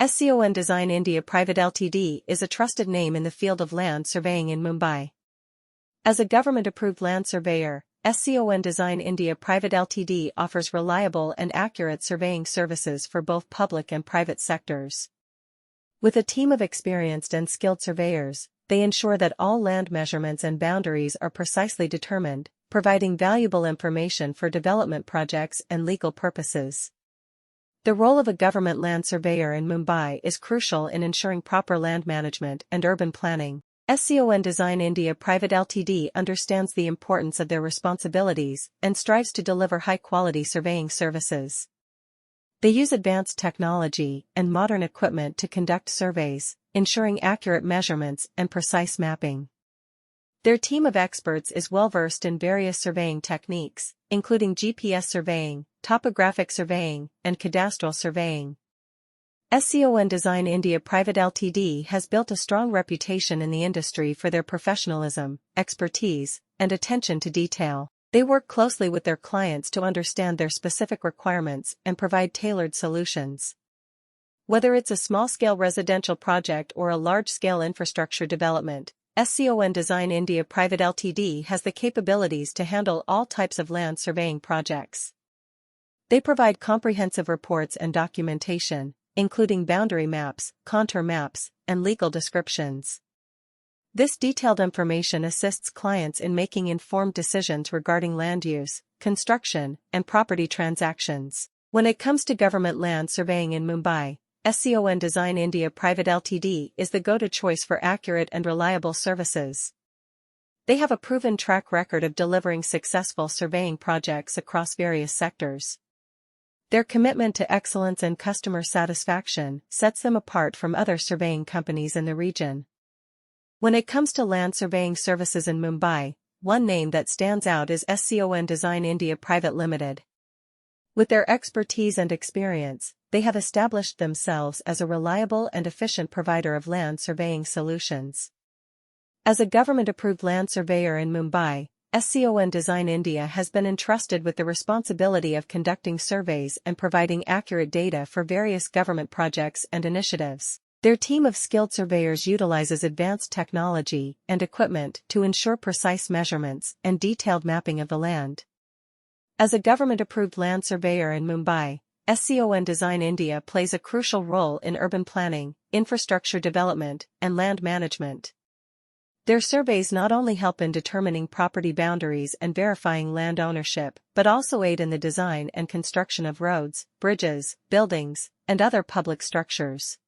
Scon Design India Pvt Ltd is a trusted name in the field of land surveying in Mumbai. As a government-approved land surveyor, Scon Design India Pvt Ltd offers reliable and accurate surveying services for both public and private sectors. With a team of experienced and skilled surveyors, they ensure that all land measurements and boundaries are precisely determined, providing valuable information for development projects and legal purposes. The role of a government land surveyor in Mumbai is crucial in ensuring proper land management and urban planning. Scon Design India Pvt Ltd understands the importance of their responsibilities and strives to deliver high-quality surveying services. They use advanced technology and modern equipment to conduct surveys, ensuring accurate measurements and precise mapping. Their team of experts is well-versed in various surveying techniques, including GPS surveying, topographic surveying, and cadastral surveying. Scon Design India Pvt Ltd has built a strong reputation in the industry for their professionalism, expertise, and attention to detail. They work closely with their clients to understand their specific requirements and provide tailored solutions. Whether it's a small-scale residential project or a large-scale infrastructure development, Scon Design India Pvt Ltd has the capabilities to handle all types of land surveying projects. They provide comprehensive reports and documentation, including boundary maps, contour maps, and legal descriptions. This detailed information assists clients in making informed decisions regarding land use, construction, and property transactions. When it comes to government land surveying in Mumbai, Scon Design India Pvt Ltd is the go-to choice for accurate and reliable services. They have a proven track record of delivering successful surveying projects across various sectors. Their commitment to excellence and customer satisfaction sets them apart from other surveying companies in the region. When it comes to land surveying services in Mumbai, one name that stands out is Scon Design India Pvt Ltd. With their expertise and experience, they have established themselves as a reliable and efficient provider of land surveying solutions. As a government-approved land surveyor in Mumbai, Scon Design India has been entrusted with the responsibility of conducting surveys and providing accurate data for various government projects and initiatives. Their team of skilled surveyors utilizes advanced technology and equipment to ensure precise measurements and detailed mapping of the land. As a government-approved land surveyor in Mumbai, Scon Design India plays a crucial role in urban planning, infrastructure development, and land management. Their surveys not only help in determining property boundaries and verifying land ownership, but also aid in the design and construction of roads, bridges, buildings, and other public structures.